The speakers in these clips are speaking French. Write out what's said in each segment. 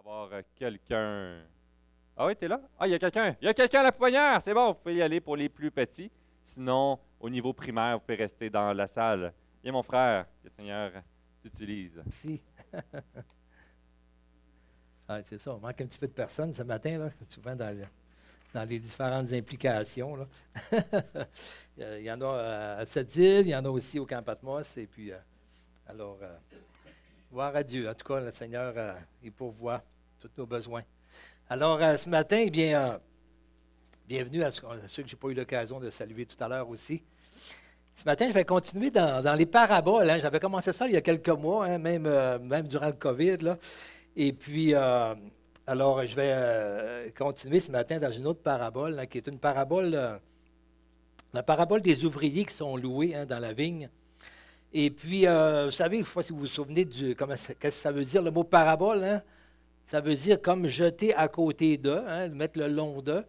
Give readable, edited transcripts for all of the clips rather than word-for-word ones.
Avoir quelqu'un. Ah oui, t'es là? Ah, il y a quelqu'un. Il y a quelqu'un à la pouponnière! C'est bon, vous pouvez y aller pour les plus petits. Sinon, au niveau primaire, vous pouvez rester dans la salle. Viens, mon frère, que le Seigneur t'utilise. Si. Ah, c'est ça, on manque un petit peu de personnes ce matin, là, souvent dans les différentes implications. Là. Il y en a à Sept-Îles, il y en a aussi au Camp Patmos. Et puis, alors, gloire à Dieu. En tout cas, le Seigneur, il pourvoit tous nos besoins. Alors, ce matin, eh bien, bienvenue à ceux que je n'ai pas eu l'occasion de saluer tout à l'heure aussi. Ce matin, je vais continuer dans les paraboles. Hein. J'avais commencé ça il y a quelques mois, hein, même durant le COVID. Là. Et puis, alors, je vais continuer ce matin dans une autre parabole, hein, qui est une parabole, la parabole des ouvriers qui sont loués hein, dans la vigne. Et puis, vous savez, je ne sais pas si vous vous souvenez qu'est-ce que ça veut dire, le mot parabole. Hein? Ça veut dire comme jeter à côté d'eux, hein, mettre le long d'eux.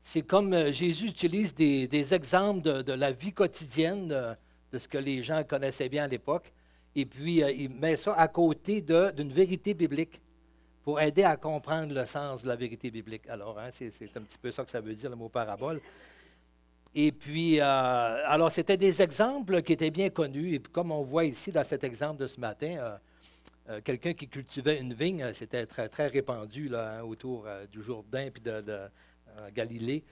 C'est comme Jésus utilise des exemples de la vie quotidienne, de ce que les gens connaissaient bien à l'époque. Et puis, il met ça à côté d'une vérité biblique pour aider à comprendre le sens de la vérité biblique. Alors, hein, c'est un petit peu ça que ça veut dire, le mot parabole. Et puis, alors, c'était des exemples qui étaient bien connus. Et puis, comme on voit ici dans cet exemple de ce matin, quelqu'un qui cultivait une vigne, c'était très, très répandu là, hein, autour du Jourdain puis de Galilée.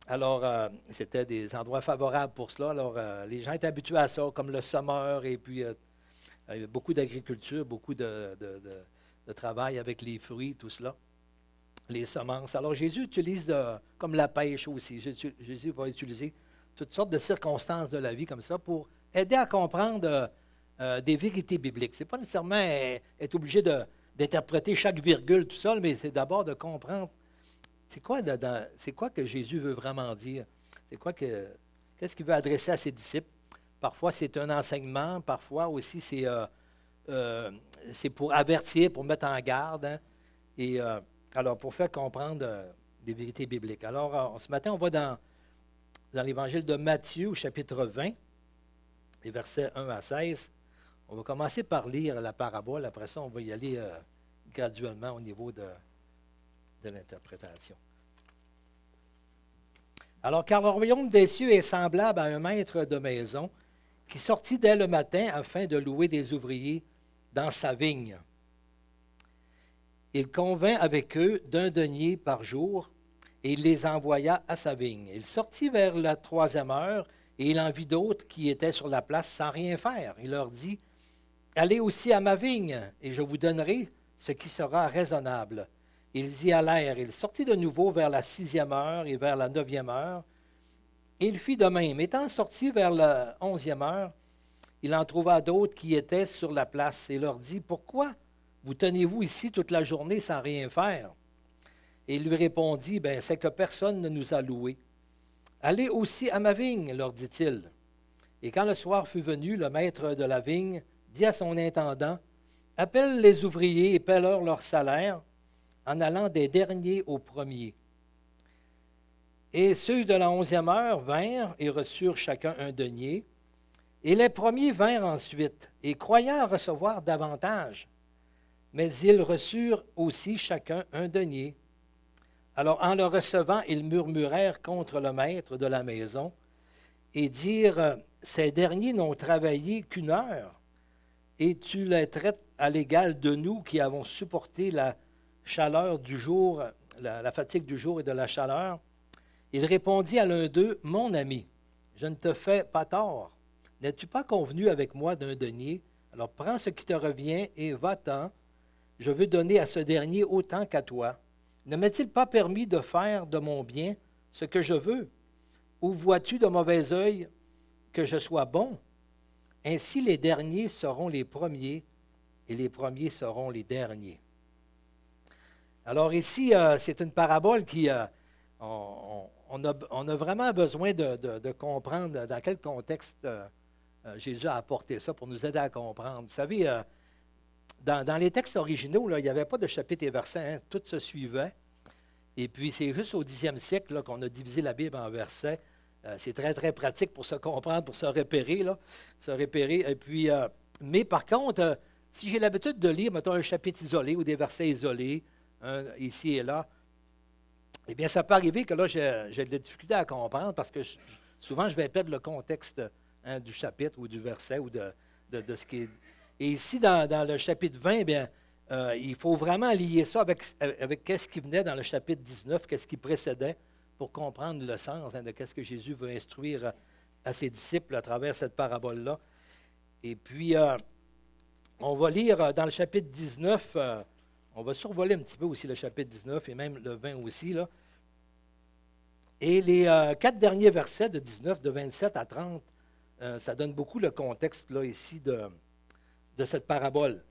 Alors, c'était des endroits favorables pour cela. Alors, les gens étaient habitués à ça, comme le semeur, et puis beaucoup d'agriculture, beaucoup de travail avec les fruits, tout cela, les semences. Alors, Jésus utilise, comme la pêche aussi, Jésus va utiliser toutes sortes de circonstances de la vie comme ça pour aider à comprendre des vérités bibliques. Ce n'est pas nécessairement être obligé d'interpréter chaque virgule tout seul, mais c'est d'abord de comprendre c'est quoi que Jésus veut vraiment dire? Qu'est-ce qu'il veut adresser à ses disciples? Parfois, c'est un enseignement, parfois aussi, c'est pour avertir, pour mettre en garde, hein, et alors pour faire comprendre des vérités bibliques. Alors, ce matin, on va dans l'Évangile de Matthieu, au chapitre 20, les versets 1 à 16. On va commencer par lire la parabole, après ça, on va y aller graduellement au niveau de l'interprétation. Alors, car le royaume des cieux est semblable à un maître de maison qui sortit dès le matin afin de louer des ouvriers dans sa vigne. Il convint avec eux d'un denier par jour et il les envoya à sa vigne. Il sortit vers la 3e heure et il en vit d'autres qui étaient sur la place sans rien faire. Il leur dit, « Allez aussi à ma vigne et je vous donnerai ce qui sera raisonnable. » Ils y allèrent. Il sortit de nouveau vers la 6e heure et vers la 9e heure. Et il fit de même. Étant sorti vers la 11e heure, il en trouva d'autres qui étaient sur la place et leur dit, « Pourquoi vous tenez-vous ici toute la journée sans rien faire? » Et il lui répondit, « Ben, c'est que personne ne nous a loués. »« Allez aussi à ma vigne, leur dit-il. Et quand le soir fut venu, le maître de la vigne dit à son intendant, « Appelle les ouvriers et paie-leur leur salaire, en allant des derniers aux premiers. » Et ceux de la 11e heure vinrent et reçurent chacun un denier. Et les premiers vinrent ensuite, et croyant recevoir davantage. Mais ils reçurent aussi chacun un denier. Alors, en le recevant, ils murmurèrent contre le maître de la maison et dirent, « Ces derniers n'ont travaillé qu'une heure, et tu les traites à l'égal de nous qui avons supporté la chaleur du jour, la fatigue du jour et de la chaleur. » Il répondit à l'un d'eux, « Mon ami, je ne te fais pas tort. N'es-tu pas convenu avec moi d'un denier? Alors prends ce qui te revient et va-t'en. Je veux donner à ce dernier autant qu'à toi. Ne m'est-il pas permis de faire de mon bien ce que je veux? Ou vois-tu de mauvais œil que je sois bon? Ainsi les derniers seront les premiers et les premiers seront les derniers. » Alors ici, c'est une parabole qui, on a vraiment besoin de comprendre dans quel contexte Jésus a apporté ça pour nous aider à comprendre. Vous savez, dans les textes originaux, là, il n'y avait pas de chapitre et versets, hein, tout se suivait. Et puis, c'est juste au 10e siècle là, qu'on a divisé la Bible en versets. C'est très, très pratique pour se comprendre, pour se repérer. Et puis, mais par contre, si j'ai l'habitude de lire, mettons, un chapitre isolé ou des versets isolés, ici et là. Eh bien, ça peut arriver que là, j'ai de la difficulté à comprendre parce que souvent, je vais perdre le contexte du chapitre ou du verset ou de ce qui est. Et ici, dans le chapitre 20, eh bien, il faut vraiment lier ça avec qu'est-ce qui venait dans le chapitre 19, qu'est-ce qui précédait pour comprendre le sens de qu'est-ce que Jésus veut instruire à ses disciples à travers cette parabole-là. Et puis, on va lire dans le chapitre 19, on va survoler un petit peu aussi le chapitre 19 et même le 20 aussi, là. Et les 4 derniers versets de 19, de 27 à 30, ça donne beaucoup le contexte là, ici de cette parabole.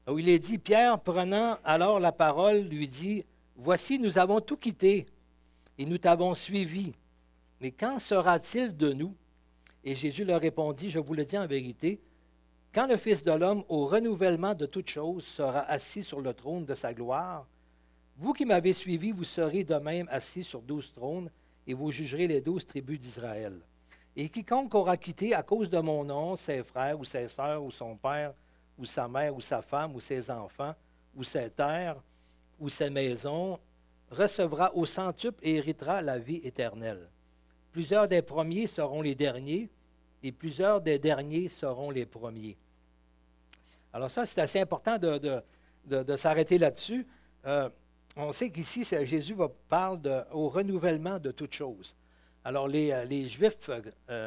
Où il est dit, Pierre, prenant alors la parole, lui dit, « Voici, nous avons tout quitté et nous t'avons suivi. Mais quand sera-t-il de nous? » Et Jésus leur répondit, « Je vous le dis en vérité, quand le Fils de l'homme, au renouvellement de toutes choses, sera assis sur le trône de sa gloire, vous qui m'avez suivi, vous serez de même assis sur 12 trônes, et vous jugerez les 12 tribus d'Israël. Et quiconque aura quitté à cause de mon nom ses frères ou ses sœurs ou son père ou sa mère ou sa femme ou ses enfants ou ses terres ou ses maisons, recevra au centuple et héritera la vie éternelle. Plusieurs des premiers seront les derniers, et plusieurs des derniers seront les premiers. » Alors ça, c'est assez important de s'arrêter là-dessus. On sait qu'ici, Jésus parle au renouvellement de toutes choses. Alors, les Juifs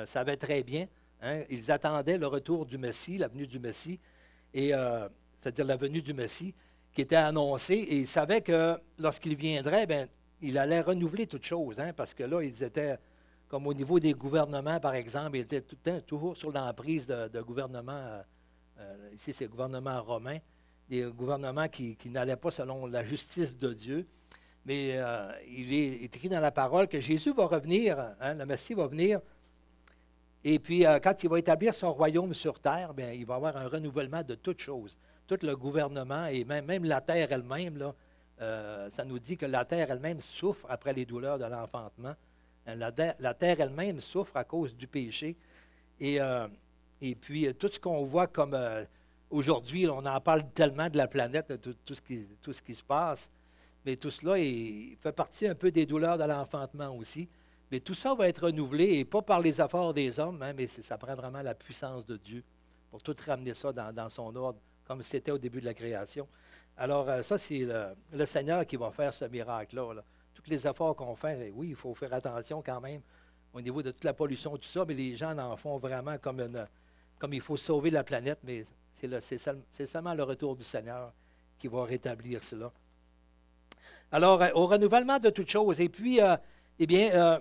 savaient très bien, hein, ils attendaient le retour du Messie, la venue du Messie, c'est-à-dire la venue du Messie, qui était annoncée, et ils savaient que lorsqu'il viendrait, bien, il allait renouveler toutes choses, hein, parce que là, ils étaient, comme au niveau des gouvernements, par exemple, ils étaient toujours sur l'emprise de gouvernements, ici c'est le gouvernement romain, des gouvernements qui n'allaient pas selon la justice de Dieu. Mais il est écrit dans la parole que Jésus va revenir, hein, le Messie va venir, et puis quand il va établir son royaume sur terre, bien, il va y avoir un renouvellement de toutes choses. Tout le gouvernement et même la terre elle-même, là, ça nous dit que la terre elle-même souffre après les douleurs de l'enfantement. La terre elle-même souffre à cause du péché. Et puis tout ce qu'on voit comme aujourd'hui, on en parle tellement de la planète, de tout ce qui se passe. Mais tout cela il fait partie un peu des douleurs de l'enfantement aussi. Mais tout ça va être renouvelé, et pas par les efforts des hommes, hein, mais ça prend vraiment la puissance de Dieu pour tout ramener ça dans son ordre, comme c'était au début de la création. Alors ça, c'est le Seigneur qui va faire ce miracle-là. Là. Tous les efforts qu'on fait, oui, il faut faire attention quand même au niveau de toute la pollution, tout ça, mais les gens en font vraiment comme il faut sauver la planète, mais c'est seulement le retour du Seigneur qui va rétablir cela. Alors, au renouvellement de toutes choses, et puis, eh bien,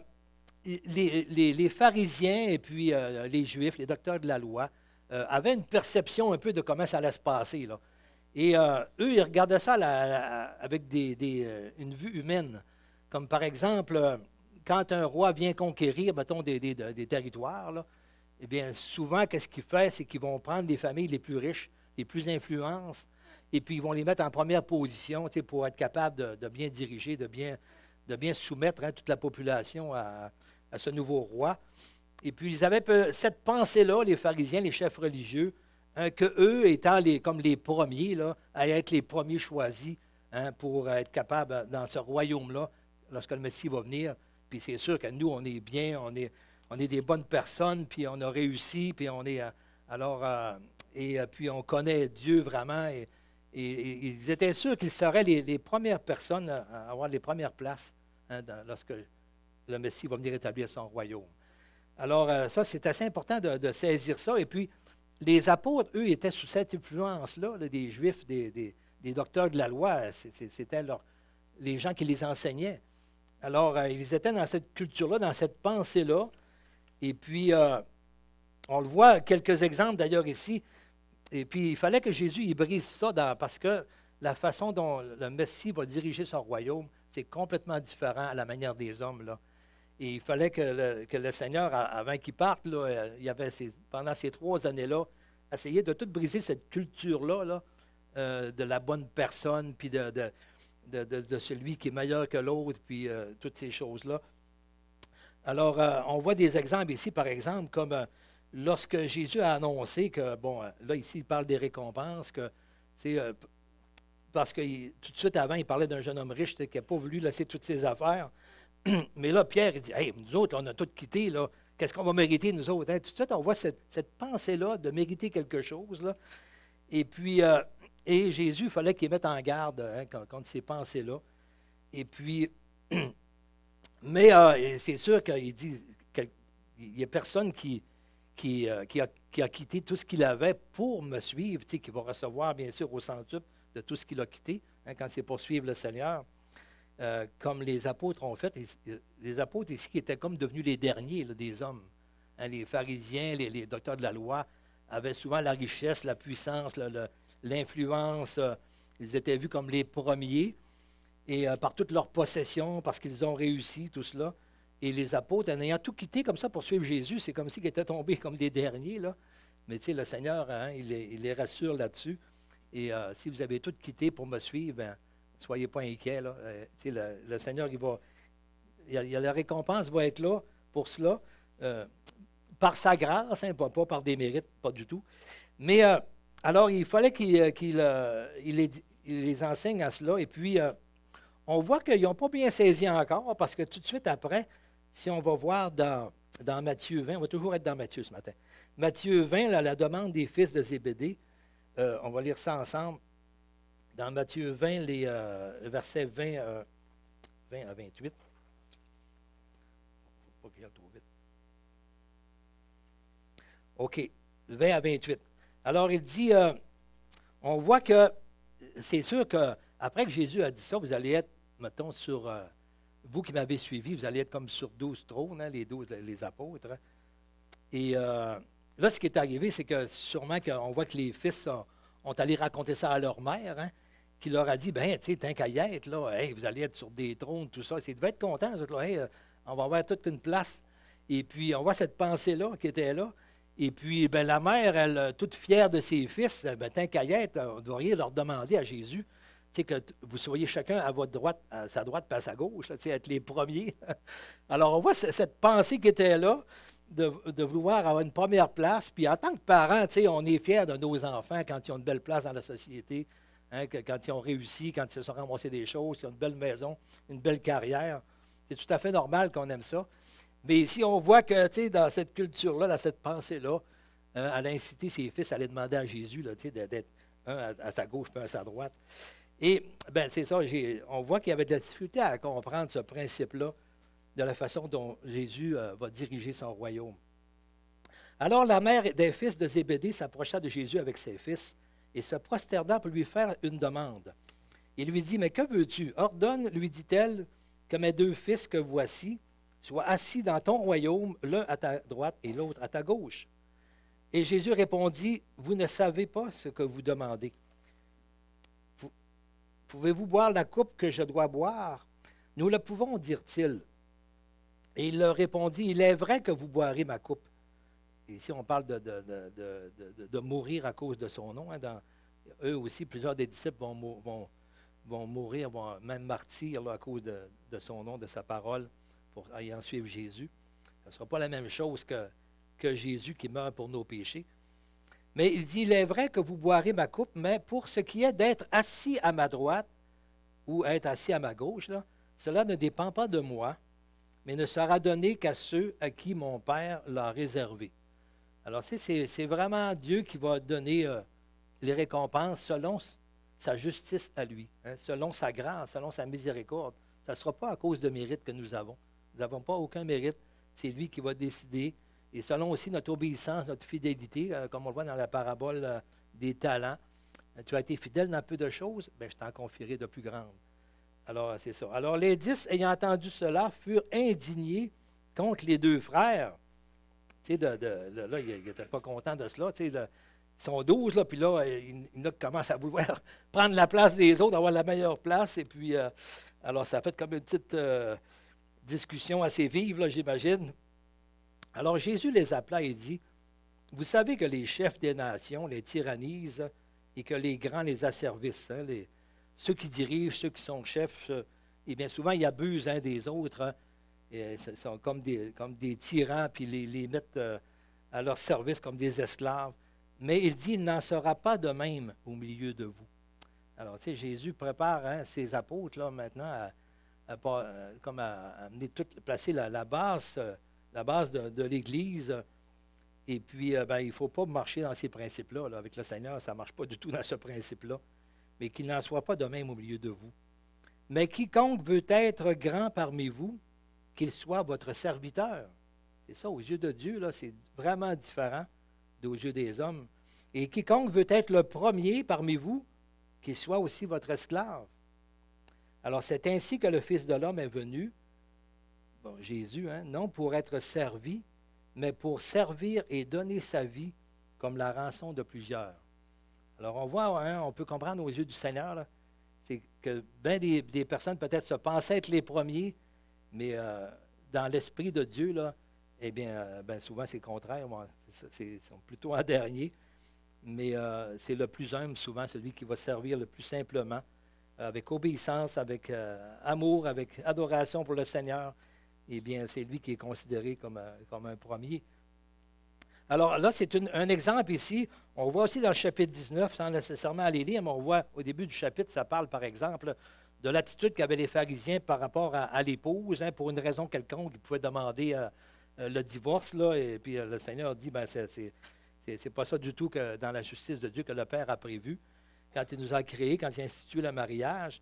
les pharisiens et puis les Juifs, les docteurs de la loi, avaient une perception un peu de comment ça allait se passer, là. Et eux, ils regardaient ça avec une vue humaine. Comme par exemple, quand un roi vient conquérir, mettons, des territoires, là, eh bien, souvent, qu'est-ce qu'il fait? C'est qu'ils vont prendre les familles les plus riches, les plus influentes, et puis ils vont les mettre en première position, pour être capable de bien diriger, de bien soumettre, hein, toute la population à ce nouveau roi. Et puis, ils avaient cette pensée-là, les pharisiens, les chefs religieux, hein, qu'eux, étant comme les premiers, là, à être les premiers choisis, hein, pour être capables dans ce royaume-là, lorsque le Messie va venir. Puis c'est sûr que nous, on est bien, on est des bonnes personnes, puis on a réussi, puis on est... puis on connaît Dieu vraiment, et ils étaient sûrs qu'ils seraient les premières personnes à avoir les premières places, hein, lorsque le Messie va venir établir son royaume. Alors, ça, c'est assez important de saisir ça. Et puis, les apôtres, eux, étaient sous cette influence-là, là, des Juifs, des docteurs de la loi. C'était les gens qui les enseignaient. Alors, ils étaient dans cette culture-là, dans cette pensée-là. Et puis, on le voit, quelques exemples d'ailleurs ici. Et puis, il fallait que Jésus il brise ça parce que la façon dont le Messie va diriger son royaume, c'est complètement différent à la manière des hommes, là. Et il fallait que le Seigneur, avant qu'il parte, là, il avait pendant ces 3 années-là, essayé de tout briser cette culture-là, là, de la bonne personne, puis de celui qui est meilleur que l'autre, puis toutes ces choses-là. Alors, on voit des exemples ici, par exemple, comme lorsque Jésus a annoncé que, bon, là, ici, il parle des récompenses, que, parce que tout de suite avant, il parlait d'un jeune homme riche qui n'a pas voulu laisser toutes ses affaires. Mais là, Pierre, il dit, hey, nous autres, là, on a tout quitté, là. Qu'est-ce qu'on va mériter, nous autres? Hein? Tout de suite, on voit cette pensée-là de mériter quelque chose. Là. Et puis, et Jésus, il fallait qu'il mette en garde contre ces pensées-là. Et puis, mais c'est sûr qu'il dit qu'il n'y a personne qui a quitté tout ce qu'il avait pour me suivre, qui va recevoir, bien sûr, au centuple de tout ce qu'il a quitté quand c'est pour suivre le Seigneur. Comme les apôtres ont fait, les apôtres ici qui étaient comme devenus les derniers là, des hommes. Hein, les pharisiens, les docteurs de la loi avaient souvent la richesse, la puissance, l'influence. Ils étaient vus comme les premiers et par toutes leurs possessions, parce qu'ils ont réussi, tout cela. Et les apôtres, en ayant tout quitté comme ça pour suivre Jésus, c'est comme s'ils étaient tombés comme les derniers. Là. Mais tu sais, le Seigneur, hein, il les rassure là-dessus. Et si vous avez tout quitté pour me suivre, ben, soyez pas inquiets. Là. Le Seigneur, la récompense va être là pour cela, par sa grâce, hein, pas par des mérites, pas du tout. Mais alors, il fallait qu'il les enseigne à cela. Et puis, on voit qu'ils n'ont pas bien saisi encore, parce que tout de suite après, si on va voir dans Matthieu 20, on va toujours être dans Matthieu ce matin. Matthieu 20, là, la demande des fils de Zébédée, on va lire ça ensemble. Dans Matthieu 20, les versets 20 à 28. Il ne faut pas qu'il y aille trop vite. OK, 20 à 28. Alors, il dit, on voit que c'est sûr qu'après que Jésus a dit ça, vous allez être, mettons, sur, vous qui m'avez suivi, vous allez être comme sur 12 trônes, hein, les apôtres. Hein. Et là, ce qui est arrivé, c'est que sûrement qu'on voit que les fils ont allé raconter ça à leur mère, hein, qui leur a dit, ben, tu sais, tant qu'à y être, là, hey, vous allez être sur des trônes, tout ça. Ils devaient être contents, là, hey, on va avoir toute une place. Et puis, on voit cette pensée-là qui était là. Et puis, ben, la mère, elle, toute fière de ses fils, ben, tant qu'à y être, vous devriez leur demander à Jésus, tu sais, que vous soyez chacun à votre droite, à sa droite, puis à sa gauche, là, tu sais, être les premiers. Alors, on voit cette pensée qui était là, de vouloir avoir une première place. Puis, en tant que parents, tu sais, on est fiers de nos enfants quand ils ont une belle place dans la société. Hein, quand ils ont réussi, quand ils se sont ramassés des choses, qu'ils ont une belle maison, une belle carrière. C'est tout à fait normal qu'on aime ça. Mais ici, on voit que, tu sais, dans cette culture-là, dans cette pensée-là, elle a incité ses fils à aller demander à Jésus, là, tu sais, d'être un à sa gauche puis un à sa droite. Et, bien, c'est ça, on voit qu'il y avait de la difficulté à comprendre ce principe-là de la façon dont Jésus va diriger son royaume. Alors, la mère des fils de Zébédée s'approcha de Jésus avec ses fils et se prosterna pour lui faire une demande. Il lui dit, « Mais que veux-tu? Ordonne, lui dit-elle, que mes deux fils que voici soient assis dans ton royaume, l'un à ta droite et l'autre à ta gauche. » Et Jésus répondit, « Vous ne savez pas ce que vous demandez. Pouvez-vous boire la coupe que je dois boire? Nous le pouvons, dirent-ils. Et il leur répondit, « Il est vrai que vous boirez ma coupe. » Ici, on parle de mourir à cause de son nom. Hein, eux aussi, plusieurs des disciples vont mourir, vont même martyrs là, à cause de son nom, de sa parole, pour ayant suivre Jésus. Ce ne sera pas la même chose que Jésus qui meurt pour nos péchés. Mais il dit, « Il est vrai que vous boirez ma coupe, mais pour ce qui est d'être assis à ma droite ou être assis à ma gauche, là, cela ne dépend pas de moi, mais ne sera donné qu'à ceux à qui mon Père l'a réservé. » Alors, c'est vraiment Dieu qui va donner les récompenses selon sa justice à lui, hein, selon sa grâce, selon sa miséricorde. Ça ne sera pas à cause de mérite que nous avons. Nous n'avons pas aucun mérite. C'est lui qui va décider. Et selon aussi notre obéissance, notre fidélité, comme on le voit dans la parabole des talents. Tu as été fidèle dans peu de choses, bien, je t'en confierai de plus grandes. Alors, c'est ça. Alors, les 10, ayant entendu cela, furent indignés contre les deux frères. Tu sais, là, ils n'étaient pas contents de cela. Tu sais, ils sont 12, là, puis là, il y en a qui commencent à vouloir prendre la place des autres, avoir la meilleure place. Et puis, alors, ça a fait comme une petite discussion assez vive, là, j'imagine. Alors, Jésus les appela et dit, « Vous savez que les chefs des nations les tyrannisent et que les grands les asservissent. Hein, ceux qui dirigent, ceux qui sont chefs, et bien souvent, ils abusent des autres. Hein, et ce sont comme des tyrans, puis les mettent à leur service comme des esclaves. Mais il dit, il n'en sera pas de même au milieu de vous. Alors, tu sais, Jésus prépare ses apôtres, là, maintenant, comme à amener placer la base, de l'Église. Et puis, il ne faut pas marcher dans ces principes-là. Là. Avec le Seigneur, ça ne marche pas du tout dans ce principe-là. Mais qu'il n'en soit pas de même au milieu de vous. Mais quiconque veut être grand parmi vous, qu'il soit votre serviteur. C'est ça, aux yeux de Dieu, là, c'est vraiment différent aux yeux des hommes. Et quiconque veut être le premier parmi vous, qu'il soit aussi votre esclave. Alors, c'est ainsi que le Fils de l'homme est venu, Jésus, non pour être servi, mais pour servir et donner sa vie comme la rançon de plusieurs. Alors, on voit, on peut comprendre aux yeux du Seigneur, là, c'est que bien des personnes peut-être se pensaient être les premiers, mais dans l'esprit de Dieu, là, eh bien, souvent c'est le contraire. Ils sont plutôt en dernier. Mais c'est le plus humble, souvent, celui qui va servir le plus simplement, avec obéissance, avec amour, avec adoration pour le Seigneur. Eh bien, c'est lui qui est considéré comme un premier. Alors là, c'est un exemple ici. On voit aussi dans le chapitre 19, sans nécessairement aller lire, mais on voit au début du chapitre, ça parle par exemple de l'attitude qu'avaient les pharisiens par rapport à l'épouse. Pour une raison quelconque, ils pouvaient demander le divorce. Là, et puis le Seigneur dit, c'est pas ça du tout que dans la justice de Dieu que le Père a prévu quand il nous a créés, quand il a institué le mariage.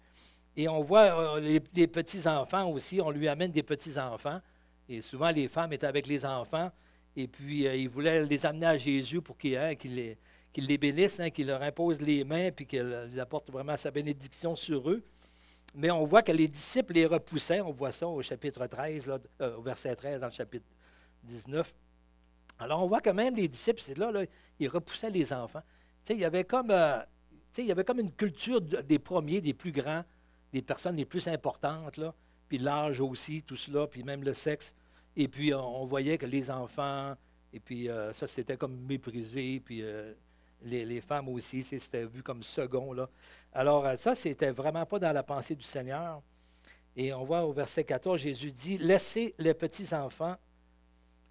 Et on voit les petits-enfants aussi, on lui amène des petits-enfants. Et souvent, les femmes étaient avec les enfants. Et puis, il voulait les amener à Jésus pour qu'il les bénisse, qu'il leur impose les mains, puis qu'il apporte vraiment sa bénédiction sur eux. Mais on voit que les disciples les repoussaient. On voit ça au chapitre 13, au verset 13 dans le chapitre 19. Alors, on voit que même les disciples, ils repoussaient les enfants. Il y avait comme une culture des premiers, des plus grands, des personnes les plus importantes, là, puis l'âge aussi, tout cela, puis même le sexe. Et puis, on voyait que les enfants, et puis ça, c'était comme méprisé, puis les femmes aussi, c'était vu comme second, là. Alors, ça, c'était vraiment pas dans la pensée du Seigneur. Et on voit au verset 14, Jésus dit, « Laissez les petits-enfants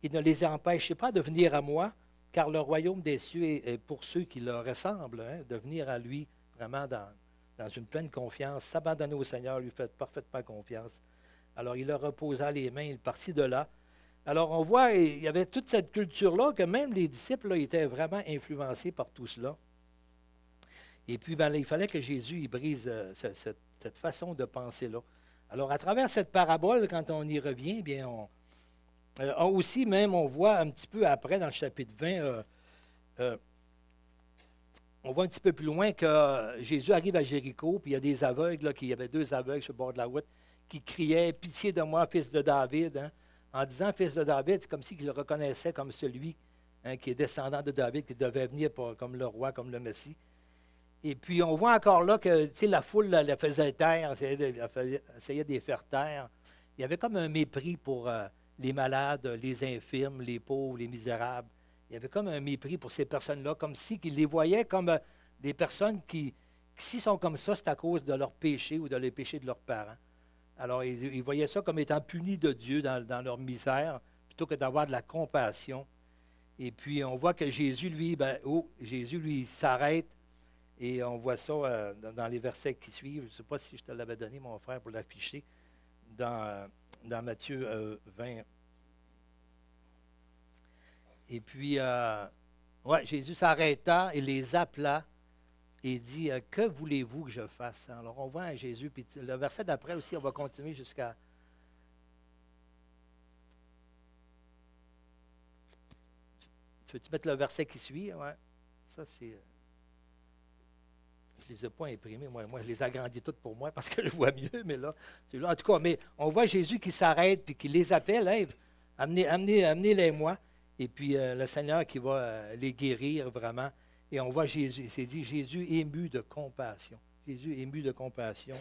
et ne les empêchez pas de venir à moi, car le royaume des cieux est pour ceux qui leur ressemblent, de venir à lui vraiment dans une pleine confiance, s'abandonner au Seigneur, lui faire parfaitement confiance. » Alors, il leur reposa les mains, il partit de là. Alors, on voit, il y avait toute cette culture-là, que même les disciples là, étaient vraiment influencés par tout cela. Et puis, il fallait que Jésus il brise cette façon de penser-là. Alors, à travers cette parabole, quand on y revient, bien, aussi, même, on voit un petit peu après, dans le chapitre 20, on voit un petit peu plus loin que Jésus arrive à Jéricho, puis il y a des aveugles, il y avait 2 aveugles sur le bord de la route, qui criait « Pitié de moi, fils de David ». En disant « Fils de David », c'est comme s'il le reconnaissait comme celui qui est descendant de David, qui devait venir comme le roi, comme le Messie. Et puis, on voit encore là que la foule la faisait taire, essayait de les faire taire. Il y avait comme un mépris pour les malades, les infirmes, les pauvres, les misérables. Il y avait comme un mépris pour ces personnes-là, comme si qu'ils les voyaient comme des personnes qui s'ils sont comme ça, c'est à cause de leur péché ou de les péchés de leurs parents. Alors, ils voyaient ça comme étant punis de Dieu dans leur misère, plutôt que d'avoir de la compassion. Et puis, on voit que Jésus, lui, il s'arrête, et on voit ça dans les versets qui suivent. Je ne sais pas si je te l'avais donné, mon frère, pour l'afficher, dans Matthieu 20. Et puis, Jésus s'arrêta et les appela et dit, « Que voulez-vous que je fasse? » Alors, on voit Jésus, puis le verset d'après aussi, on va continuer jusqu'à... Peux-tu mettre le verset qui suit? Ouais. Ça, c'est... Je ne les ai pas imprimés, moi, je les agrandis toutes pour moi parce que je vois mieux, mais là, celui-là, en tout cas, mais on voit Jésus qui s'arrête puis qui les appelle, hey, amenez-les-moi. Et puis le Seigneur qui va les guérir vraiment. Et on voit Jésus, c'est dit, Jésus ému de compassion. Jésus ému de compassion,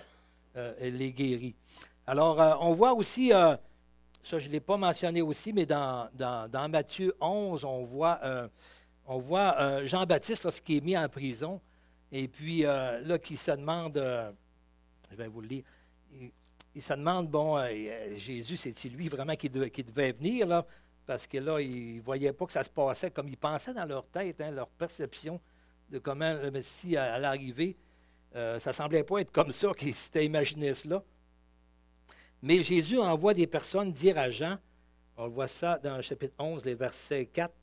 les guérit. Alors, on voit aussi, ça je ne l'ai pas mentionné aussi, mais dans Matthieu 11, on voit Jean-Baptiste lorsqu'il est mis en prison. Et puis, là, qui se demande, je vais vous le lire, il se demande, Jésus, c'est-il lui vraiment qui devait venir, là? Parce que là, ils ne voyaient pas que ça se passait comme ils pensaient dans leur tête, leur perception de comment le Messie allait arriver. Ça ne semblait pas être comme ça qu'il s'était imaginé cela. Mais Jésus envoie des personnes dire à Jean, on voit ça dans le chapitre 11, les versets 4,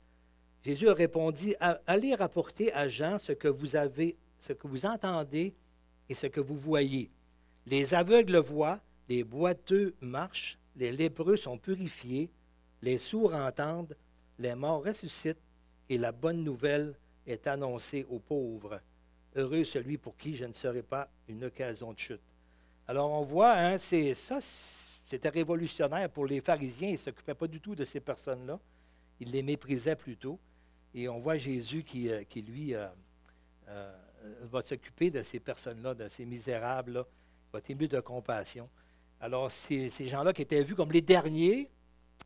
Jésus a répondu, allez rapporter à Jean ce que vous entendez et ce que vous voyez. Les aveugles voient, les boiteux marchent, les lépreux sont purifiés, les sourds entendent, les morts ressuscitent, et la bonne nouvelle est annoncée aux pauvres. Heureux celui pour qui je ne serai pas une occasion de chute. Alors on voit, hein, c'était révolutionnaire pour les pharisiens, ils ne s'occupaient pas du tout de ces personnes-là. Ils les méprisaient plutôt. Et on voit Jésus qui lui, va s'occuper de ces personnes-là, de ces misérables-là, va être ému de compassion. Alors, ces gens-là qui étaient vus comme les derniers,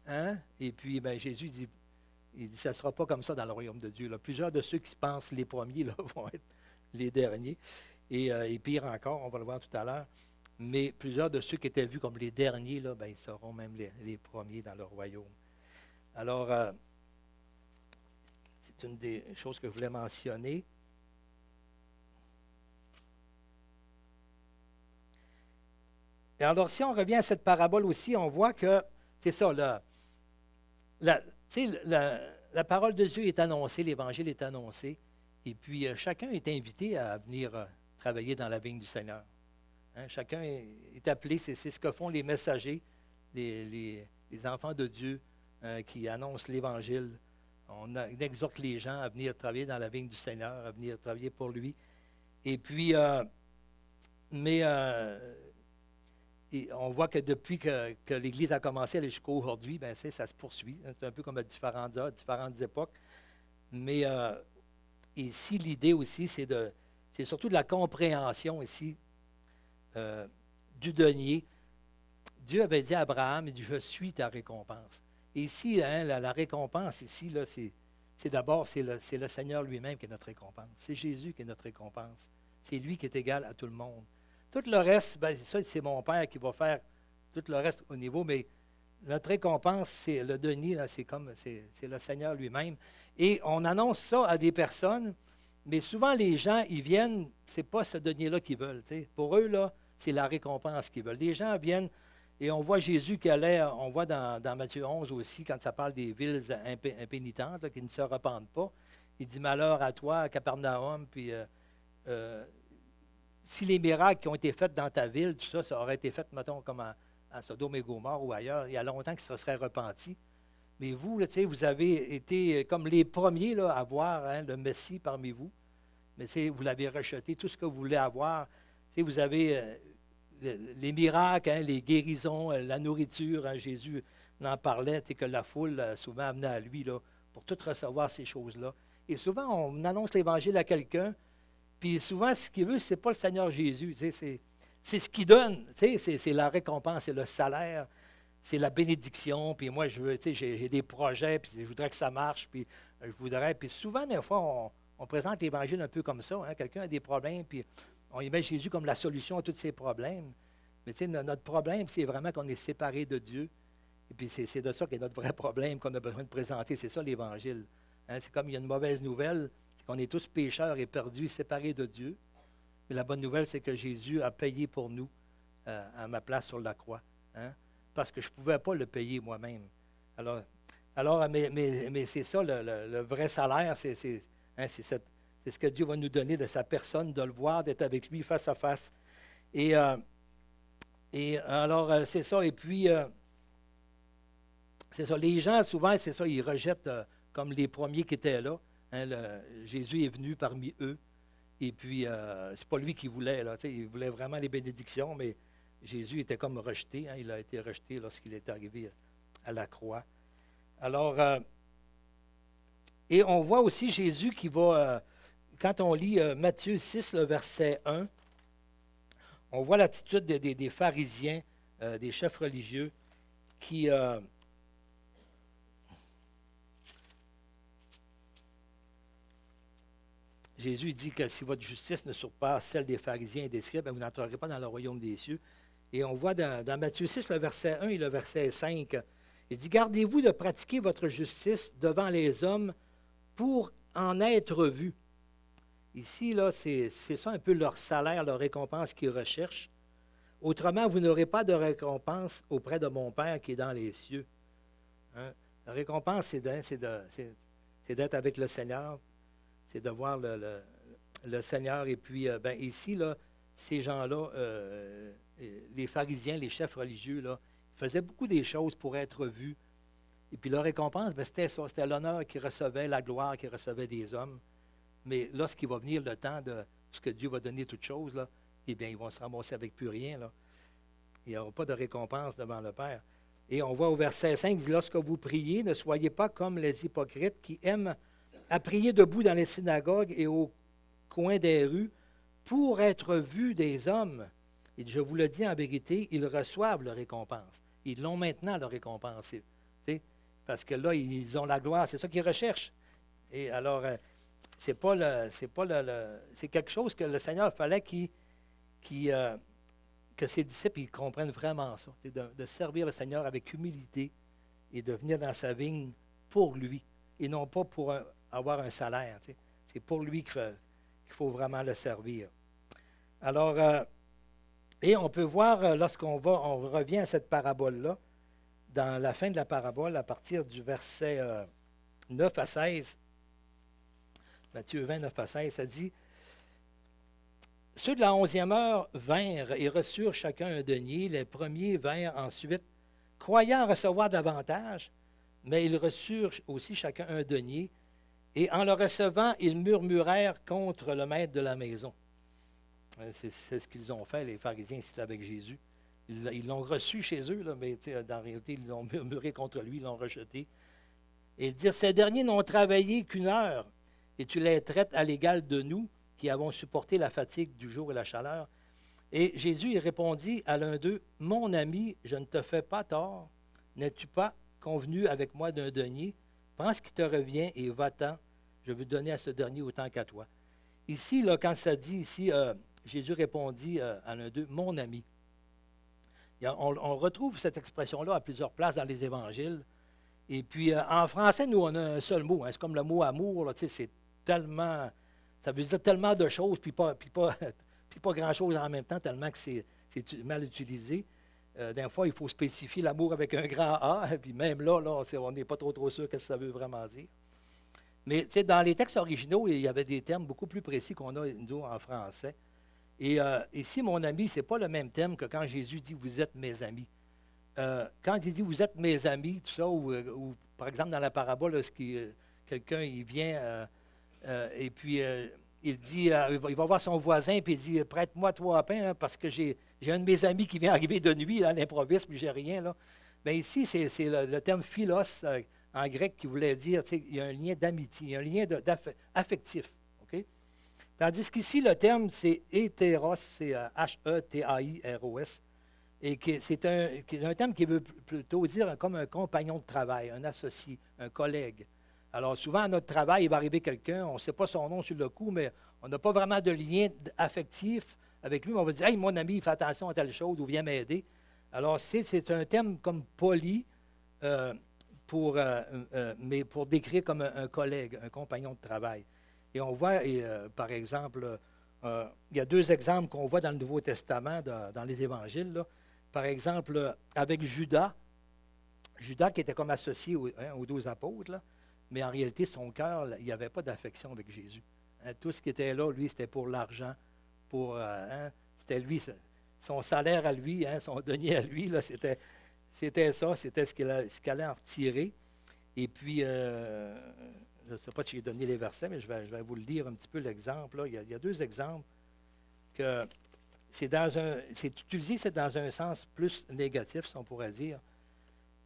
hein, et puis Jésus dit, ça ne sera pas comme ça dans le royaume de Dieu. Là. Plusieurs de ceux qui se pensent les premiers là, vont être les derniers. Et pire encore, on va le voir tout à l'heure, mais plusieurs de ceux qui étaient vus comme les derniers, là, ils seront même les premiers dans le royaume. Alors, c'est une des choses que je voulais mentionner. Et alors, si on revient à cette parabole aussi, on voit que, c'est ça, la parole de Dieu est annoncée, l'Évangile est annoncé, et puis chacun est invité à venir travailler dans la vigne du Seigneur. Hein, chacun est appelé, c'est ce que font les messagers, les enfants de Dieu qui annoncent l'Évangile. On exhorte les gens à venir travailler dans la vigne du Seigneur, à venir travailler pour lui. Et puis, et on voit que depuis que l'Église a commencé à aller jusqu'à aujourd'hui, ça se poursuit. C'est un peu comme à différentes heures, différentes époques. Mais ici, l'idée aussi, c'est surtout de la compréhension ici du denier. Dieu avait dit à Abraham, il dit, je suis ta récompense. Et ici, hein, la récompense, ici, là, c'est d'abord, c'est le Seigneur lui-même qui est notre récompense. C'est Jésus qui est notre récompense. C'est lui qui est égal à tout le monde. Tout le reste, ça, c'est mon Père qui va faire tout le reste au niveau, mais notre récompense, c'est le denier, là, c'est le Seigneur lui-même. Et on annonce ça à des personnes, mais souvent les gens, ils viennent, c'est pas ce denier-là qu'ils veulent. T'sais. Pour eux, là, c'est la récompense qu'ils veulent. Les gens viennent, et on voit Jésus qui allait, on voit dans Matthieu 11 aussi, quand ça parle des villes impénitentes, là, qui ne se repentent pas, il dit malheur à toi, Capernaum, puis si les miracles qui ont été faits dans ta ville, tout ça, ça aurait été fait, mettons, comme à Sodome et Gomorrhe ou ailleurs, il y a longtemps qu'ils se seraient repentis. Mais vous, là, vous avez été comme les premiers là, à voir hein, le Messie parmi vous. Mais vous l'avez rejeté, tout ce que vous voulez avoir. Vous avez les miracles, hein, les guérisons, la nourriture. Hein, Jésus en parlait, que la foule souvent amenait à lui là, pour tout recevoir ces choses-là. Et souvent, on annonce l'Évangile à quelqu'un, puis souvent, ce qu'il veut, ce n'est pas le Seigneur Jésus. C'est ce qu'il donne. C'est la récompense, c'est le salaire, c'est la bénédiction. Puis moi, j'ai des projets, puis je voudrais que ça marche, puis je voudrais. Puis souvent, des fois, on présente l'Évangile un peu comme ça. Hein? Quelqu'un a des problèmes, puis on y met Jésus comme la solution à tous ses problèmes. Mais notre problème, c'est vraiment qu'on est séparé de Dieu. Et puis c'est de ça qu'est notre vrai problème qu'on a besoin de présenter. C'est ça l'Évangile. Hein? C'est comme il y a une mauvaise nouvelle. On est tous pécheurs et perdus, séparés de Dieu. Mais la bonne nouvelle, c'est que Jésus a payé pour nous à ma place sur la croix. Hein? Parce que je ne pouvais pas le payer moi-même. Alors mais c'est ça, le vrai salaire, c'est ce que Dieu va nous donner de sa personne, de le voir, d'être avec lui face à face. Et alors, c'est ça. Et puis, c'est ça. Les gens, souvent, c'est ça, ils rejettent comme les premiers qui étaient là. Hein, Jésus est venu parmi eux, et puis c'est pas lui qui voulait, là, il voulait vraiment les bénédictions, mais Jésus était comme rejeté, hein, il a été rejeté lorsqu'il est arrivé à la croix. Alors, et on voit aussi Jésus qui va, quand on lit Matthieu 6, le verset 1, on voit l'attitude des pharisiens, des chefs religieux, qui... Jésus dit que si votre justice ne surpasse celle des pharisiens et des scribes, vous n'entrerez pas dans le royaume des cieux. Et on voit dans Matthieu 6, le verset 1 et le verset 5, il dit, gardez-vous de pratiquer votre justice devant les hommes pour en être vus. Ici, là, c'est ça un peu leur salaire, leur récompense qu'ils recherchent. Autrement, vous n'aurez pas de récompense auprès de mon Père qui est dans les cieux. Hein? La récompense, c'est d'être avec le Seigneur, c'est de voir le Seigneur. Et puis, ici, là, ces gens-là, les pharisiens, les chefs religieux, là, faisaient beaucoup des choses pour être vus. Et puis, leur récompense, c'était ça, c'était l'honneur qu'ils recevaient, la gloire qu'ils recevaient des hommes. Mais lorsqu'il va venir le temps de ce que Dieu va donner toutes choses, là, eh bien, ils vont se ramasser avec plus rien. Là. Il n'y aura pas de récompense devant le Père. Et on voit au verset 5, il dit, lorsque vous priez, ne soyez pas comme les hypocrites qui aiment à prier debout dans les synagogues et au coin des rues pour être vus des hommes. Et je vous le dis en vérité, ils reçoivent leur récompense. Ils l'ont maintenant, leur récompense. Parce que là, ils ont la gloire, c'est ça qu'ils recherchent. Et alors, c'est quelque chose que le Seigneur fallait que ses disciples ils comprennent vraiment ça, de servir le Seigneur avec humilité et de venir dans sa vigne pour lui, et non pas pour avoir un salaire. C'est pour lui qu'il faut vraiment le servir. Alors, et on peut voir, lorsqu'on revient à cette parabole-là, dans la fin de la parabole, à partir du verset 9 à 16, Matthieu 20, 9 à 16, ça dit, « Ceux de la 11e heure vinrent et reçurent chacun un denier. Les premiers vinrent ensuite, croyant recevoir davantage, mais ils reçurent aussi chacun un denier. Et en le recevant, ils murmurèrent contre le maître de la maison. » C'est ce qu'ils ont fait, les pharisiens, ici, avec Jésus. Ils l'ont reçu chez eux, là, mais en réalité, ils l'ont murmuré contre lui, ils l'ont rejeté. Et ils dirent, « Ces derniers n'ont travaillé qu'une heure, et tu les traites à l'égal de nous, qui avons supporté la fatigue du jour et la chaleur. » Et Jésus il répondit à l'un d'eux, « Mon ami, je ne te fais pas tort. N'es-tu pas convenu avec moi d'un denier? Prends ce qui te revient et va-t'en. Je veux donner à ce dernier autant qu'à toi. » Ici, là, quand ça dit ici, Jésus répondit à l'un d'eux, « Mon ami. » On retrouve cette expression-là à plusieurs places dans les évangiles. Et puis, en français, nous, on a un seul mot. Hein, c'est comme le mot amour. Là, c'est tellement... Ça veut dire tellement de choses, puis pas grand-chose en même temps, tellement que c'est mal utilisé. Des fois, il faut spécifier l'amour avec un grand A, puis même là on n'est pas trop sûr ce que ça veut vraiment dire. Mais dans les textes originaux, il y avait des termes beaucoup plus précis qu'on a, nous, en français. Et ici, mon ami, ce n'est pas le même terme que quand Jésus dit « vous êtes mes amis ». Quand il dit « vous êtes mes amis », tout ça, ou par exemple dans la parabole, quelqu'un il vient... et puis, il dit, il va voir son voisin, puis il dit, « Prête-moi 3 pains, hein, parce que j'ai un de mes amis qui vient arriver de nuit, là, à l'improviste, puis j'ai rien. » Là. Bien, ici, c'est le terme « philos » en grec qui voulait dire, il y a un lien d'amitié, il y a un lien affectif. Okay? Tandis qu'ici, le terme, c'est « hétéros », c'est H-E-T-A-I-R-O-S, et c'est un terme qui veut plutôt dire comme un compagnon de travail, un associé, un collègue. Alors, souvent, à notre travail, il va arriver quelqu'un, on ne sait pas son nom sur le coup, mais on n'a pas vraiment de lien affectif avec lui, mais on va dire « Hey, mon ami, fais attention à telle chose ou viens m'aider. » Alors, c'est un terme comme poli, mais pour décrire comme un collègue, un compagnon de travail. Et on voit, par exemple, il y a 2 exemples qu'on voit dans le Nouveau Testament, dans les Évangiles. Là. Par exemple, avec Judas qui était comme associé aux 12 apôtres, là. Mais en réalité, son cœur, il n'y avait pas d'affection avec Jésus. Hein, tout ce qui était là, lui, c'était pour l'argent. C'était lui, son salaire à lui, son denier à lui, là, c'était ça, c'était ce qu'il allait en retirer. Et puis, je ne sais pas si j'ai donné les versets, mais je vais vous le lire un petit peu l'exemple. Là. Il y a 2 exemples que c'est utilisé, c'est dans un sens plus négatif, si on pourrait dire.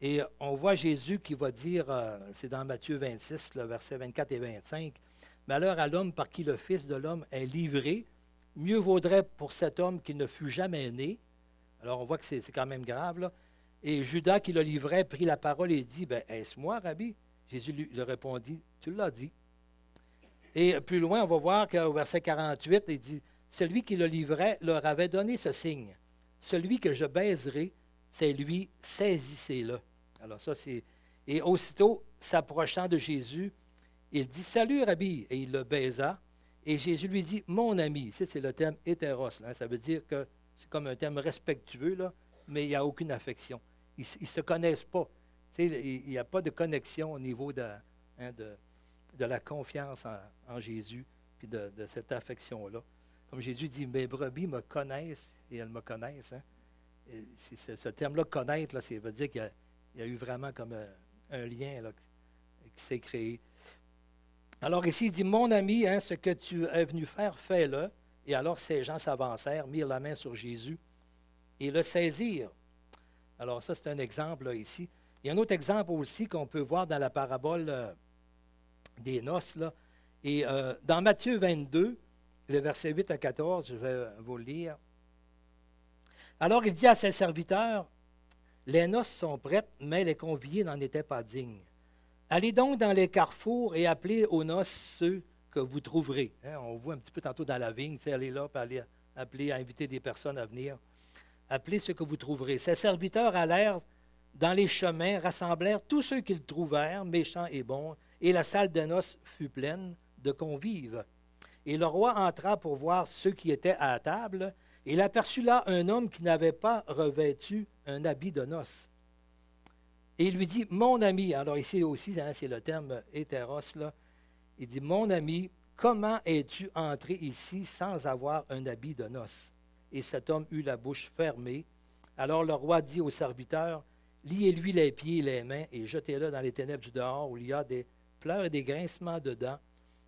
Et on voit Jésus qui va dire, c'est dans Matthieu 26, le verset 24 et 25, « Malheur à l'homme par qui le Fils de l'homme est livré, mieux vaudrait pour cet homme qu'il ne fût jamais né. » Alors on voit que c'est quand même grave, là. Et Judas qui le livrait prit la parole et dit, « Ben, est-ce moi, Rabbi? » Jésus lui répondit, « Tu l'as dit. » Et plus loin, on va voir qu'au verset 48, il dit, « Celui qui le livrait leur avait donné ce signe. Celui que je baiserai, c'est lui, saisissez-le. » Alors ça, c'est... Et aussitôt, s'approchant de Jésus, il dit, « Salut, Rabbi » et il le baisa. Et Jésus lui dit, mon ami. Ici, c'est le terme hétéros. Là. Ça veut dire que c'est comme un terme respectueux, là, mais il n'y a aucune affection. Ils ne se connaissent pas. Il n'y a pas de connexion au niveau de la confiance en Jésus, puis de cette affection-là. Comme Jésus dit, mes brebis me connaissent et elles me connaissent. Hein. Et ce terme-là, connaître, là, ça veut dire qu'il y a eu vraiment comme un lien là, qui s'est créé. Alors ici, il dit, mon ami, hein, ce que tu es venu faire, fais-le. Et alors ces gens s'avancèrent, mirent la main sur Jésus et le saisirent. Alors ça, c'est un exemple là, ici. Il y a un autre exemple aussi qu'on peut voir dans la parabole des noces. Là. Et dans Matthieu 22, le verset 8 à 14, je vais vous le lire. Alors il dit à ses serviteurs, les noces sont prêtes, mais les conviés n'en étaient pas dignes. Allez donc dans les carrefours et appelez aux noces ceux que vous trouverez. Hein, on voit un petit peu tantôt dans la vigne, allez là, puis allez appeler, inviter des personnes à venir. Appelez ceux que vous trouverez. Ses serviteurs allèrent dans les chemins, rassemblèrent tous ceux qu'ils trouvèrent, méchants et bons, et la salle de noces fut pleine de convives. Et le roi entra pour voir ceux qui étaient à la table, et il aperçut là un homme qui n'avait pas revêtu un habit de noces. Et il lui dit, mon ami, alors ici aussi, hein, c'est le terme hétéros, là. Il dit, mon ami, comment es-tu entré ici sans avoir un habit de noces? Et cet homme eut la bouche fermée. Alors le roi dit aux serviteurs, liez-lui les pieds et les mains et jetez-le dans les ténèbres du dehors où il y a des pleurs et des grincements dedans,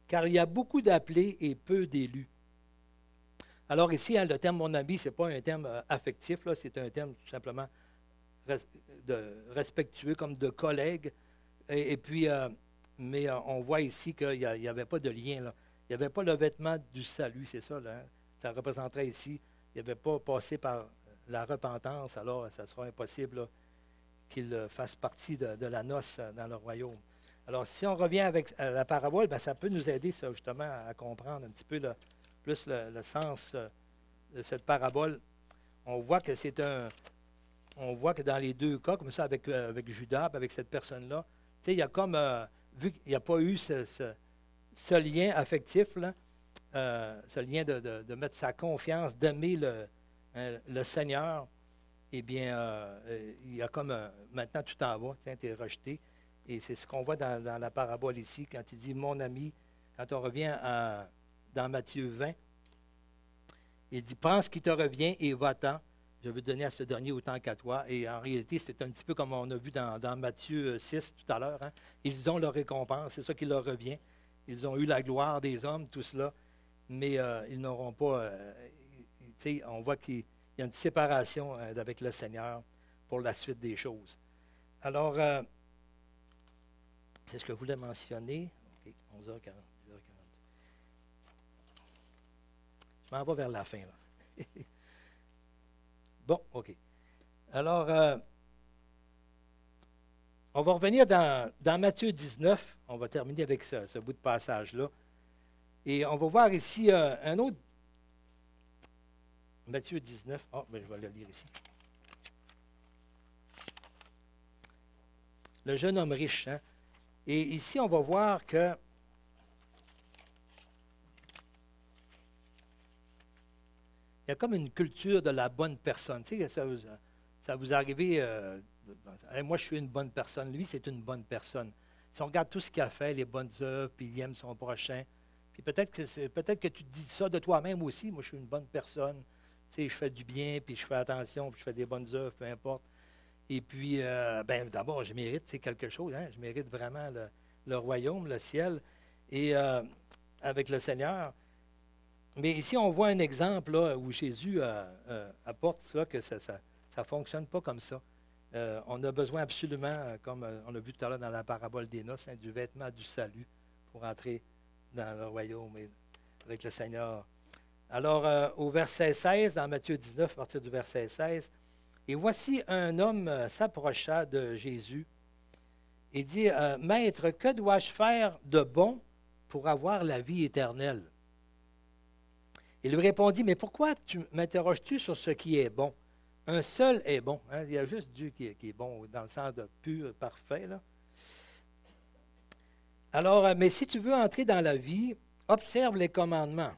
car il y a beaucoup d'appelés et peu d'élus. Alors ici, hein, le terme mon ami, ce n'est pas un terme affectif, là, c'est un terme tout simplement respectueux, comme de collègue. Et puis, mais on voit ici qu'il n'y avait pas de lien. Là. Il n'y avait pas le vêtement du salut, c'est ça. Là, hein. Ça représenterait ici, il n'avait pas passé par la repentance, alors ça sera impossible là, qu'il fasse partie de la noce dans le royaume. Alors, si on revient avec la parabole, bien, ça peut nous aider ça, justement à comprendre un petit peu plus le sens de cette parabole. On voit que on voit que dans les deux cas, comme ça avec Judas, avec cette personne-là, il y a comme, vu qu'il n'y a pas eu ce lien affectif, là, ce lien de mettre sa confiance, d'aimer le Seigneur, eh bien, il y a comme maintenant tout en bas, tu es rejeté. Et c'est ce qu'on voit dans la parabole ici, quand il dit mon ami, quand on revient dans Matthieu 20, il dit pense qu'il te revient et va-t'en. Je veux donner à ce dernier autant qu'à toi. Et en réalité, c'est un petit peu comme on a vu dans Matthieu 6 tout à l'heure. Hein. Ils ont leur récompense, c'est ça qui leur revient. Ils ont eu la gloire des hommes, tout cela, mais ils n'auront pas. On voit qu'il y a une séparation avec le Seigneur pour la suite des choses. Alors, c'est ce que je voulais mentionner. OK, 11h40, 10h40. Je m'en vais vers la fin, là. Bon, OK. Alors, on va revenir dans Matthieu 19. On va terminer avec ce bout de passage-là. Et on va voir ici un autre. Matthieu 19. Oh, bien, je vais le lire ici. Le jeune homme riche. Hein? Et ici, on va voir que il y a comme une culture de la bonne personne. Tu sais, ça vous arrive, moi je suis une bonne personne, lui c'est une bonne personne. Si on regarde tout ce qu'il a fait, les bonnes œuvres, puis il aime son prochain, puis peut-être que tu te dis ça de toi-même aussi, moi je suis une bonne personne, tu sais, je fais du bien, puis je fais attention, puis je fais des bonnes œuvres, peu importe. Et puis, d'abord, je mérite quelque chose, hein? Je mérite vraiment le royaume, le ciel, et avec le Seigneur. Mais ici, on voit un exemple là, où Jésus apporte ça, que ça ne fonctionne pas comme ça. On a besoin absolument, comme on l'a vu tout à l'heure dans la parabole des noces, hein, du vêtement du salut pour entrer dans le royaume avec le Seigneur. Alors, au verset 16, dans Matthieu 19, à partir du verset 16, « Et voici un homme s'approcha de Jésus et dit, « Maître, que dois-je faire de bon pour avoir la vie éternelle? » Il lui répondit, « Mais pourquoi m'interroges-tu sur ce qui est bon? Un seul est bon. Hein? Il y a juste Dieu qui est bon, dans le sens de pur, parfait. Là. Alors, mais si tu veux entrer dans la vie, observe les commandements.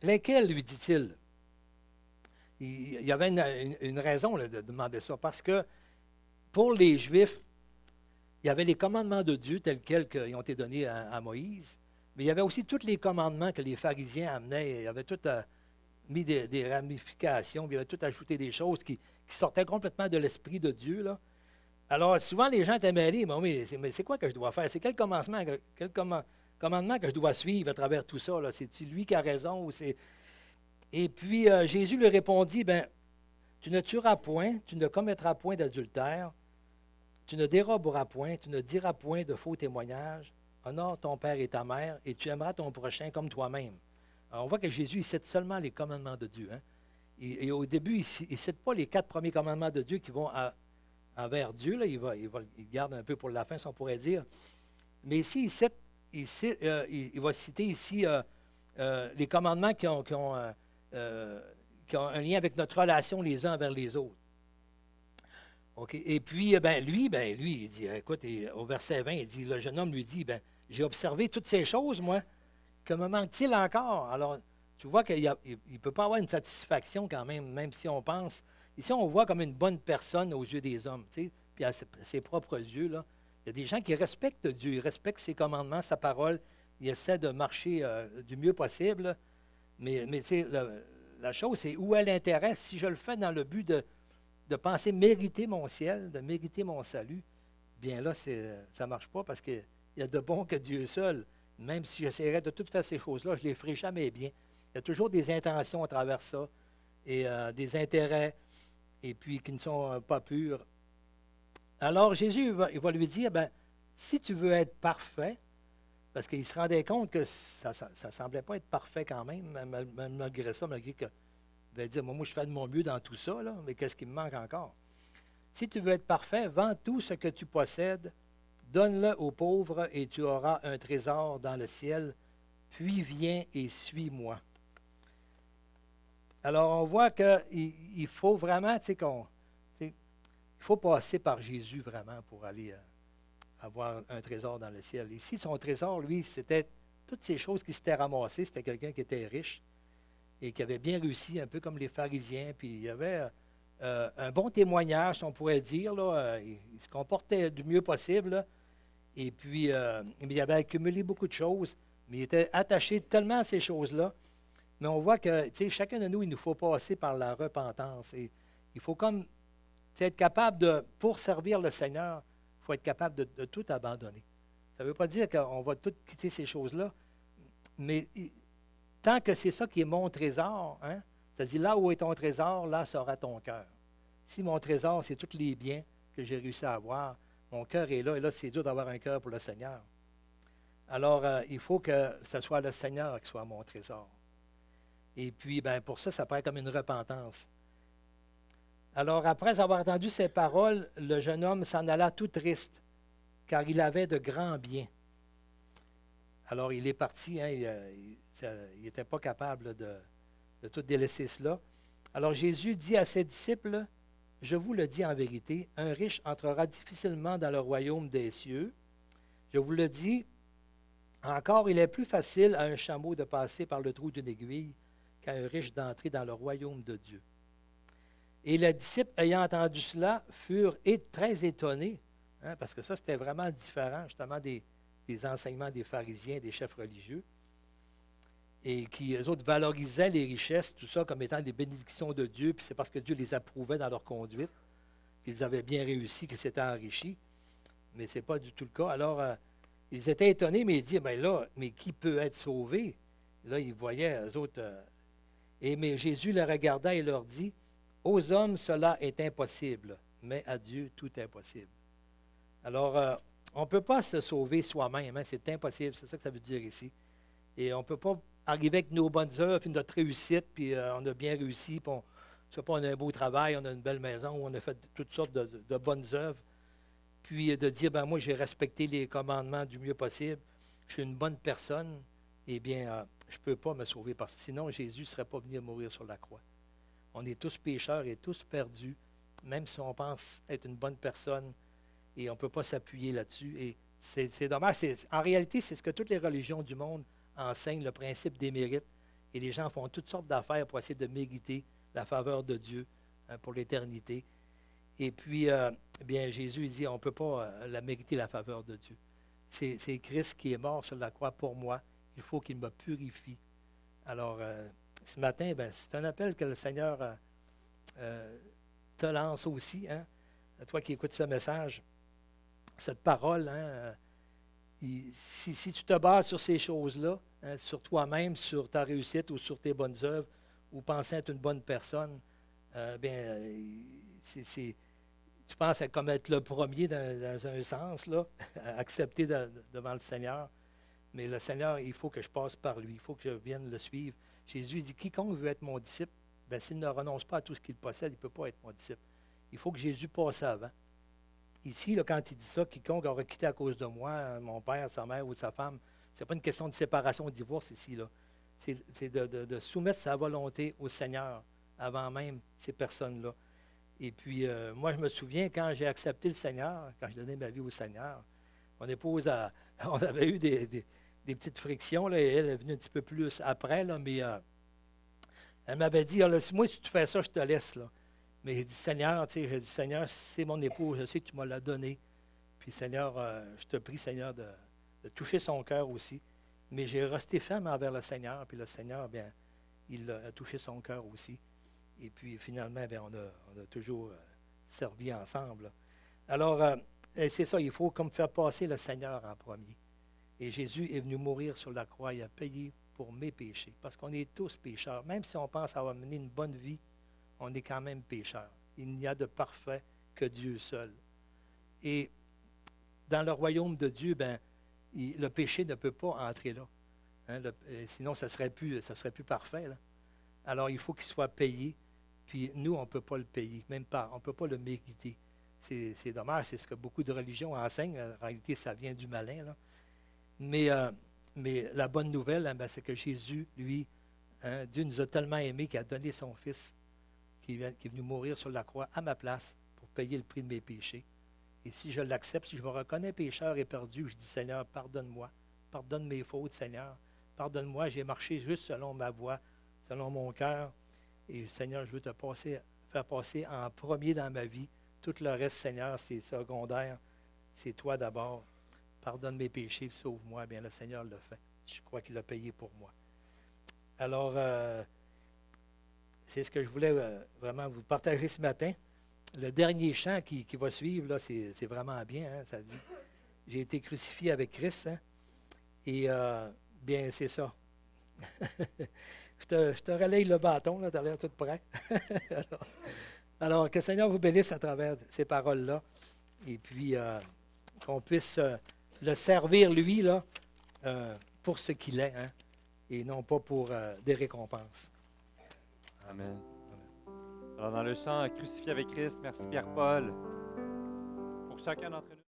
Lesquels, lui dit-il? Il y avait une raison là, de demander ça, parce que pour les Juifs, il y avait les commandements de Dieu tels quels qui ont été donnés à Moïse, mais il y avait aussi tous les commandements que les pharisiens amenaient. Il y avait tout mis des ramifications, puis il y avait tout ajouté des choses qui sortaient complètement de l'Esprit de Dieu, là. Alors, souvent, les gens étaient mêlés. Mais c'est quoi que je dois faire? C'est quel commandement que je dois suivre à travers tout ça? C'est-tu lui qui a raison? Et puis, Jésus lui répondit, tu ne tueras point, tu ne commettras point d'adultère, tu ne déroberas point, tu ne diras point de faux témoignages, honore ton père et ta mère, et tu aimeras ton prochain comme toi-même. Alors, on voit que Jésus, il cite seulement les commandements de Dieu. Hein? Et au début, il ne cite pas les 4 premiers commandements de Dieu qui vont envers Dieu. Là. Il garde un peu pour la fin, si on pourrait dire. Mais ici, il va citer ici les commandements qui ont un lien avec notre relation les uns envers les autres. Okay. Et puis, lui, il dit, écoute, au verset 20, il dit, le jeune homme lui dit, j'ai observé toutes ces choses, moi, que me manque-t-il encore? Alors, tu vois qu'il ne peut pas avoir une satisfaction quand même si on pense. Ici, on voit comme une bonne personne aux yeux des hommes, tu sais, puis à ses propres yeux, là. Il y a des gens qui respectent Dieu, ils respectent ses commandements, sa parole, ils essaient de marcher du mieux possible, là. Mais tu sais, la chose, c'est où est l'intérêt? Si je le fais dans le but de penser mériter mon ciel, de mériter mon salut, bien là, ça ne marche pas parce qu'il y a de bon que Dieu seul. Même si j'essaierais de tout faire ces choses-là, je ne les ferai jamais bien. Il y a toujours des intentions à travers ça et des intérêts, et puis qui ne sont pas purs. Alors Jésus, il va lui dire, si tu veux être parfait, parce qu'il se rendait compte que ça ne semblait pas être parfait quand même, malgré ça, malgré que il va dire, moi, je fais de mon mieux dans tout ça, là, mais qu'est-ce qui me manque encore? Si tu veux être parfait, vends tout ce que tu possèdes, donne-le aux pauvres et tu auras un trésor dans le ciel, puis viens et suis-moi. Alors, on voit qu'il faut vraiment, il faut passer par Jésus vraiment pour aller avoir un trésor dans le ciel. Ici, son trésor, lui, c'était toutes ces choses qui s'étaient ramassées. C'était quelqu'un qui était riche et qui avait bien réussi, un peu comme les pharisiens. Puis il y avait un bon témoignage, si on pourrait dire. Là, il se comportait du mieux possible. Là. Et puis, il avait accumulé beaucoup de choses, mais il était attaché tellement à ces choses-là. Mais on voit que, tu sais, chacun de nous, il nous faut passer par la repentance. Et il faut comme être capable pour servir le Seigneur, il faut être capable de tout abandonner. Ça ne veut pas dire qu'on va tout quitter ces choses-là, mais tant que c'est ça qui est mon trésor, hein, c'est-à-dire là où est ton trésor, là sera ton cœur. Si mon trésor, c'est tous les biens que j'ai réussi à avoir, mon cœur est là, et là, c'est dur d'avoir un cœur pour le Seigneur. Alors, il faut que ce soit le Seigneur qui soit mon trésor. Et puis, pour ça, ça paraît comme une repentance. Alors, après avoir entendu ces paroles, le jeune homme s'en alla tout triste, car il avait de grands biens. Alors, il est parti, hein, il n'était pas capable de tout délaisser cela. Alors, Jésus dit à ses disciples, « Je vous le dis en vérité, un riche entrera difficilement dans le royaume des cieux. Je vous le dis, encore, il est plus facile à un chameau de passer par le trou d'une aiguille qu'à un riche d'entrer dans le royaume de Dieu. » Et les disciples, ayant entendu cela, furent très étonnés, hein, parce que ça, c'était vraiment différent, justement, des enseignements des pharisiens, des chefs religieux, et qui, eux autres, valorisaient les richesses, tout ça, comme étant des bénédictions de Dieu, puis c'est parce que Dieu les approuvait dans leur conduite, qu'ils avaient bien réussi, qu'ils s'étaient enrichis, mais ce n'est pas du tout le cas. Alors, ils étaient étonnés, mais ils disaient, mais qui peut être sauvé? Là, ils voyaient, eux autres, mais Jésus les regarda et leur dit, « Aux hommes, cela est impossible, mais à Dieu, tout est possible. » Alors, on ne peut pas se sauver soi-même, hein, c'est impossible, c'est ça que ça veut dire ici. Et on ne peut pas arriver avec nos bonnes œuvres, puis notre réussite, puis on a bien réussi, puis on a un beau travail, on a une belle maison, on a fait toutes sortes de bonnes œuvres, puis de dire, moi, j'ai respecté les commandements du mieux possible, je suis une bonne personne, eh bien, je ne peux pas me sauver, parce que sinon, Jésus ne serait pas venu mourir sur la croix. On est tous pécheurs et tous perdus, même si on pense être une bonne personne, et on ne peut pas s'appuyer là-dessus. Et c'est dommage. En réalité, c'est ce que toutes les religions du monde enseigne le principe des mérites. Et les gens font toutes sortes d'affaires pour essayer de mériter la faveur de Dieu pour l'éternité. Et puis, bien, Jésus dit, on ne peut pas la mériter, la faveur de Dieu. C'est Christ qui est mort sur la croix pour moi. Il faut qu'il me purifie. Alors, ce matin, ben, c'est un appel que le Seigneur te lance aussi. Hein? Toi qui écoutes ce message, cette parole, hein, si tu te bases sur ces choses-là, hein, sur toi-même, sur ta réussite ou sur tes bonnes œuvres, ou penser être une bonne personne, tu penses comme être le premier dans un sens, là, accepté devant le Seigneur. Mais le Seigneur, il faut que je passe par lui, il faut que je vienne le suivre. Jésus dit, quiconque veut être mon disciple, ben, s'il ne renonce pas à tout ce qu'il possède, il ne peut pas être mon disciple. Il faut que Jésus passe avant. Ici, là, quand il dit ça, quiconque aura quitté à cause de moi, mon père, sa mère ou sa femme, ce n'est pas une question de séparation ou de divorce ici. Là. C'est de soumettre sa volonté au Seigneur avant même ces personnes-là. Et puis, moi, je me souviens, quand j'ai accepté le Seigneur, quand j'ai donné ma vie au Seigneur, mon épouse, on avait eu des petites frictions, là, et elle est venue un petit peu plus après, là, mais elle m'avait dit, là, moi, si tu fais ça, je te laisse. Là. Mais j'ai dit, Seigneur, j'ai dit, Seigneur, c'est mon épouse, je sais que tu m'as la donné. Puis, Seigneur, je te prie, Seigneur, de toucher son cœur aussi. Mais j'ai resté ferme envers le Seigneur, puis le Seigneur, bien, il a touché son cœur aussi. Et puis, finalement, bien, on a toujours servi ensemble. Là. Alors, c'est ça, il faut comme faire passer le Seigneur en premier. Et Jésus est venu mourir sur la croix, il a payé pour mes péchés, parce qu'on est tous pécheurs. Même si on pense avoir mené une bonne vie, on est quand même pécheurs. Il n'y a de parfait que Dieu seul. Et dans le royaume de Dieu, ben, le péché ne peut pas entrer là. Hein, sinon, ça ne serait plus parfait. Là. Alors, il faut qu'il soit payé. Puis nous, on ne peut pas le payer, même pas, on ne peut pas le mériter. C'est dommage, c'est ce que beaucoup de religions enseignent. En réalité, ça vient du malin. Là. Mais la bonne nouvelle, hein, ben, c'est que Jésus, lui, hein, Dieu nous a tellement aimés qu'il a donné son Fils, qui est venu mourir sur la croix à ma place pour payer le prix de mes péchés. Et si je l'accepte, si je me reconnais pécheur et perdu, je dis, Seigneur, pardonne-moi. Pardonne mes fautes, Seigneur. Pardonne-moi, j'ai marché juste selon ma voie, selon mon cœur. Et Seigneur, je veux faire passer en premier dans ma vie. Tout le reste, Seigneur, c'est secondaire. C'est toi d'abord. Pardonne mes péchés, sauve-moi. Bien, le Seigneur le fait. Je crois qu'il a payé pour moi. Alors, c'est ce que je voulais vraiment vous partager ce matin. Le dernier chant qui va suivre, là, c'est vraiment bien. Hein, ça dit, j'ai été crucifié avec Christ. Hein, et bien, c'est ça. Je te relaye le bâton, tu as l'air tout prêt. alors, que le Seigneur vous bénisse à travers ces paroles-là. Et puis, qu'on puisse le servir, lui, là, pour ce qu'il est, hein, et non pas pour des récompenses. Amen. Alors, dans le chant Crucifié avec Christ, merci Pierre-Paul. Pour chacun d'entre nous.